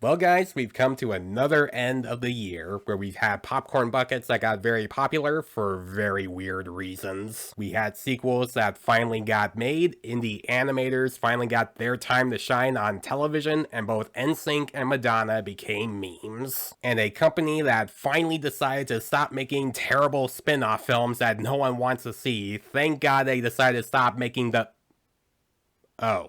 Well guys, we've come to another end of the year where we've had popcorn buckets that got very popular for very weird reasons. We had sequels that finally got made, indie animators finally got their time to shine on television, and both NSYNC and Madonna became memes. And a company that finally decided to stop making terrible spin-off films that no one wants to see. Thank God they decided to stop making the... Oh.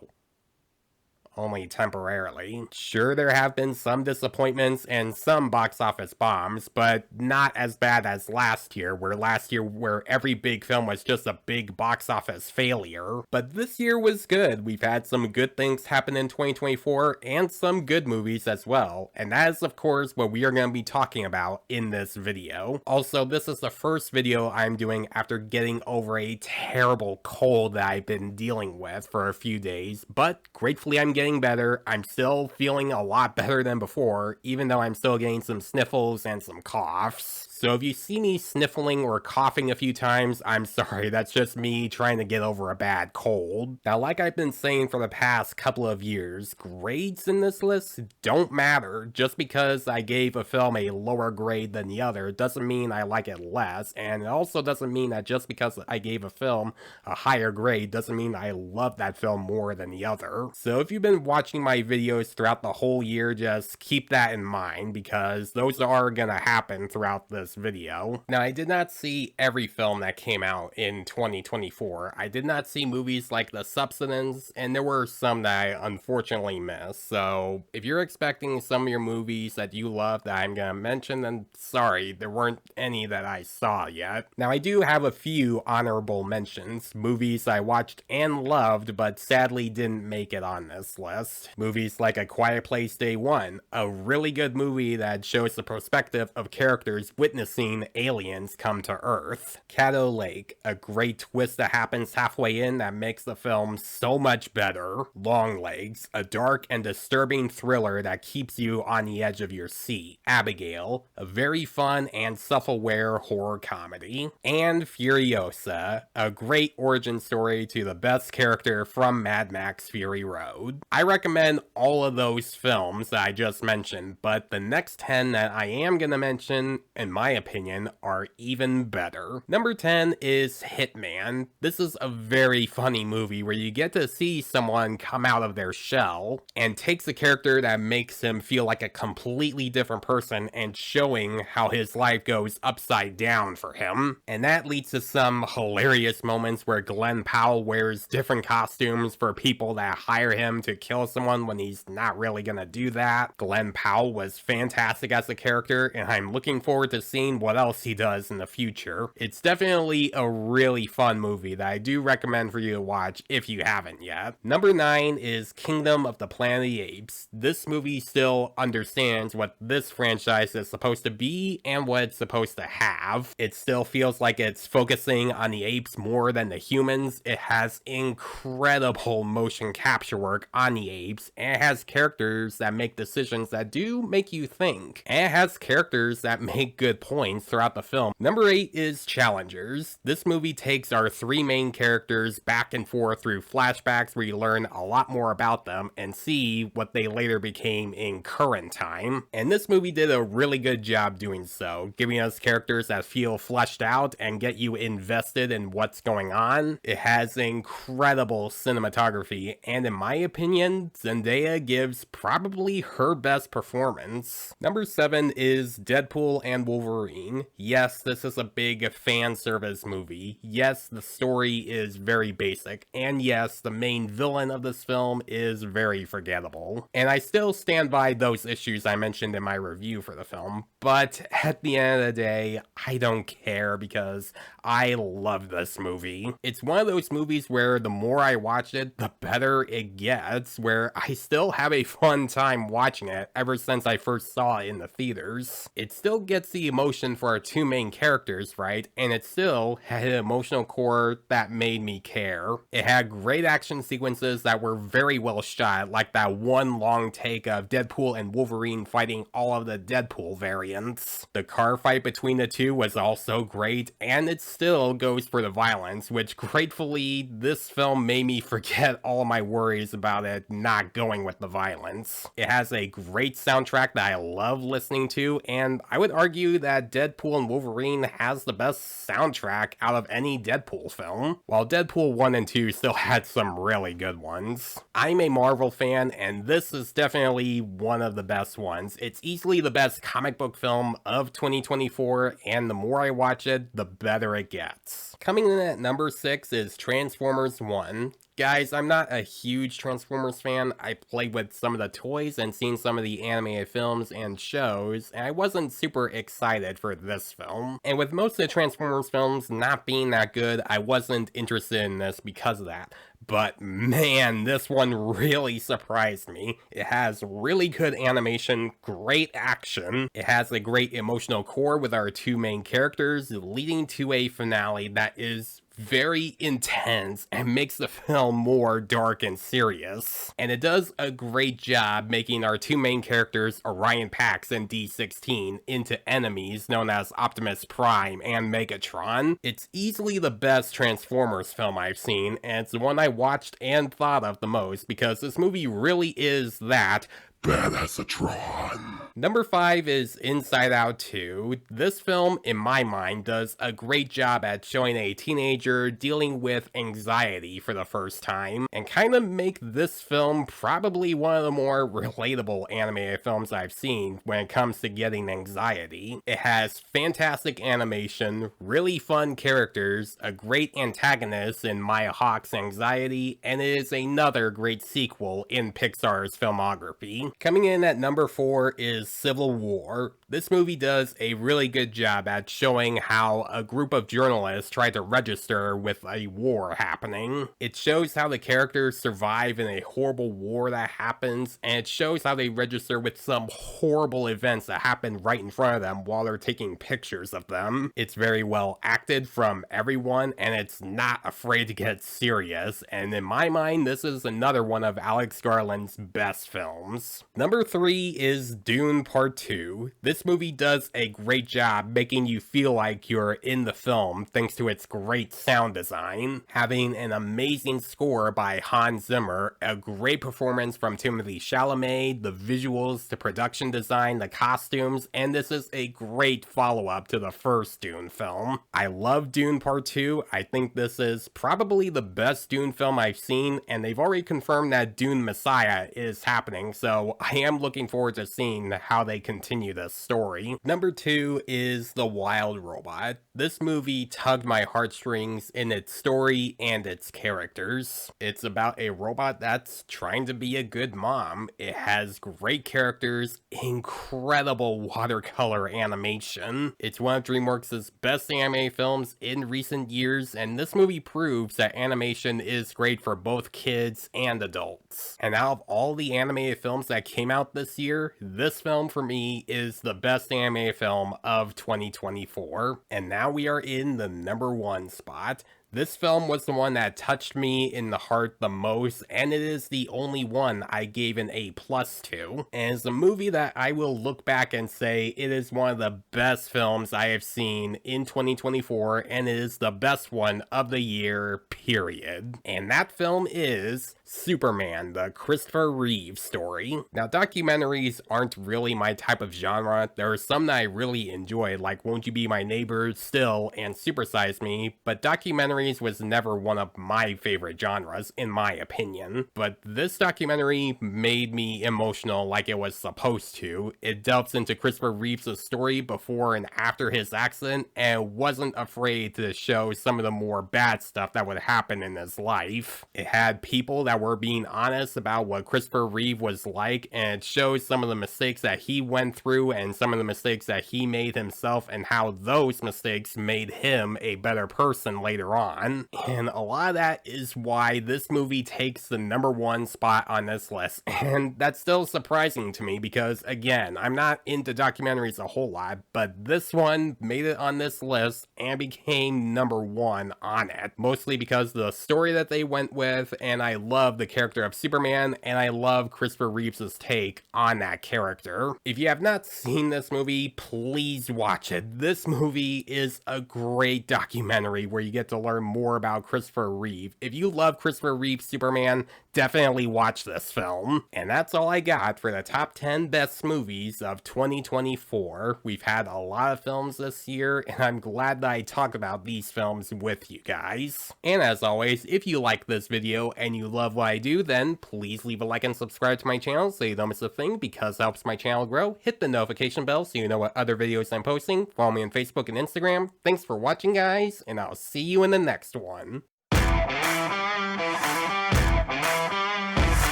Only temporarily. Sure, there have been some disappointments and some box office bombs, but not as bad as last year, where every big film was just a big box office failure. But this year was good. We've had some good things happen in 2024 and some good movies as well. And that is, of course, what we are going to be talking about in this video. Also, this is the first video I'm doing after getting over a terrible cold that I've been dealing with for a few days, but gratefully I'm getting better. I'm still feeling a lot better than before, even though I'm still getting some sniffles and some coughs. So if you see me sniffling or coughing a few times, I'm sorry, that's just me trying to get over a bad cold. Now, like I've been saying for the past couple of years, grades in this list don't matter. Just because I gave a film a lower grade than the other doesn't mean I like it less, and it also doesn't mean that just because I gave a film a higher grade doesn't mean I love that film more than the other. So if you've been watching my videos throughout the whole year, just keep that in mind, because those are gonna happen throughout this video. Now, I did not see every film that came out in 2024. I did not see movies like The Substance, and there were some that I unfortunately missed. So if you're expecting some of your movies that you love that I'm gonna mention, then sorry, there weren't any that I saw yet. Now, I do have a few honorable mentions, movies I watched and loved, but sadly didn't make it on this list. Movies like A Quiet Place Day One, a really good movie that shows the perspective of characters witnessing aliens come to Earth. Caddo Lake, a great twist that happens halfway in that makes the film so much better. Longlegs, a dark and disturbing thriller that keeps you on the edge of your seat. Abigail, a very fun and self-aware horror comedy. And Furiosa, a great origin story to the best character from Mad Max Fury Road. I recommend all of those films that I just mentioned, but the next 10 that I am gonna mention, in my opinion, are even better. Number 10 is Hitman. This is a very funny movie where you get to see someone come out of their shell and takes a character that makes him feel like a completely different person and showing how his life goes upside down for him. And that leads to some hilarious moments where Glenn Powell wears different costumes for people that hire him to kill someone when he's not really gonna do that. Glenn Powell was fantastic as a character, and I'm looking forward to seeing what else he does in the future. It's definitely a really fun movie that I do recommend for you to watch if you haven't yet. Number 9 is Kingdom of the Planet of the Apes. This movie still understands what this franchise is supposed to be and what it's supposed to have. It still feels like it's focusing on the apes more than the humans. It has incredible motion capture work on the apes, and it has characters that make decisions that do make you think, and it has characters that make good points throughout the film. Number 8 is Challengers. This movie takes our three main characters back and forth through flashbacks where you learn a lot more about them and see what they later became in current time. And this movie did a really good job doing so, giving us characters that feel fleshed out and get you invested in what's going on. It has incredible cinematography, and in my opinion, Zendaya gives probably her best performance. Number 7 is Deadpool and Wolverine. Yes, this is a big fan service movie. Yes, the story is very basic. And yes, the main villain of this film is very forgettable. And I still stand by those issues I mentioned in my review for the film. But at the end of the day, I don't care because I love this movie. It's one of those movies where the more I watch it, the better it gets, where I still have a fun time watching it ever since I first saw it in the theaters. It still gets the emotion emotion for our two main characters, right? And it still had an emotional core that made me care. It had great action sequences that were very well shot, like that one long take of Deadpool and Wolverine fighting all of the Deadpool variants. The car fight between the two was also great, and it still goes for the violence, which gratefully this film made me forget all my worries about it not going with the violence. It has a great soundtrack that I love listening to, and I would argue that Deadpool and Wolverine has the best soundtrack out of any Deadpool film, while Deadpool 1 and 2 still had some really good ones. I'm a Marvel fan, and this is definitely one of the best ones. It's easily the best comic book film of 2024, and the more I watch it, the better it gets. Coming in at number 6 is Transformers 1. Guys, I'm not a huge Transformers fan. I played with some of the toys and seen some of the animated films and shows, and I wasn't super excited for this film. And with most of the Transformers films not being that good, I wasn't interested in this because of that. But man, this one really surprised me. It has really good animation, great action. It has a great emotional core with our two main characters, leading to a finale that is very intense and makes the film more dark and serious. And it does a great job making our two main characters, Orion Pax and D16, into enemies known as Optimus Prime and Megatron. It's easily the best Transformers film I've seen, and it's the one I watched and thought of the most because this movie really is that Badassatron. Number 5 is Inside Out 2. This film, in my mind, does a great job at showing a teenager dealing with anxiety for the first time, and kind of make this film probably one of the more relatable animated films I've seen when it comes to getting anxiety. It has fantastic animation, really fun characters, a great antagonist in Maya Hawke's anxiety, and it is another great sequel in Pixar's filmography. Coming in at number 4 is Civil War. This movie does a really good job at showing how a group of journalists try to register with a war happening. It shows how the characters survive in a horrible war that happens, and it shows how they register with some horrible events that happen right in front of them while they're taking pictures of them. It's very well acted from everyone, and it's not afraid to get serious, and in my mind, this is another one of Alex Garland's best films. Number 3 is Dune Part 2. This movie does a great job making you feel like you're in the film thanks to its great sound design, having an amazing score by Hans Zimmer, a great performance from Timothée Chalamet, the visuals, the production design, the costumes, and this is a great follow-up to the first Dune film. I love Dune Part 2. I think this is probably the best Dune film I've seen, and they've already confirmed that Dune Messiah is happening, so I am looking forward to seeing how they continue this story. Number 2 is The Wild Robot. This movie tugged my heartstrings in its story and its characters. It's about a robot that's trying to be a good mom. It has great characters, incredible watercolor animation. It's one of DreamWorks' best anime films in recent years, and this movie proves that animation is great for both kids and adults. And out of all the animated films that came out this year, this film for me is the best anime film of 2024. And now we are in the number 1 spot. This film was the one that touched me in the heart the most, and it is the only one I gave an A+ to. And it's a movie that I will look back and say it is one of the best films I have seen in 2024, and it is the best one of the year, period. And that film is Superman, the Christopher Reeve story. Now, documentaries aren't really my type of genre. There are some that I really enjoy, like Won't You Be My Neighbor, Still, and Super Size Me, but documentaries was never one of my favorite genres, in my opinion. But this documentary made me emotional like it was supposed to. It delves into Christopher Reeve's story before and after his accident, and wasn't afraid to show some of the more bad stuff that would happen in his life. It had people that were being honest about what Christopher Reeve was like, and it shows some of the mistakes that he went through and some of the mistakes that he made himself, and how those mistakes made him a better person later on. on, and a lot of that is why this movie takes the #1 spot on this list, and that's still surprising to me because, again, I'm not into documentaries a whole lot, but this one made it on this list and became #1 on it, mostly because of the story that they went with, and I love the character of Superman, and I love Christopher Reeves' take on that character. If you have not seen this movie, please watch it. This movie is a great documentary where you get to learn more about Christopher Reeve. If you love Christopher Reeve's Superman, definitely watch this film. And that's all I got for the top 10 best movies of 2024. We've had a lot of films this year, and I'm glad that I talked about these films with you guys. And as always, if you like this video and you love what I do, then please leave a like and subscribe to my channel so you don't miss a thing, because it helps my channel grow. Hit the notification bell so you know what other videos I'm posting. Follow me on Facebook and Instagram. Thanks for watching, guys, and I'll see you in the next one.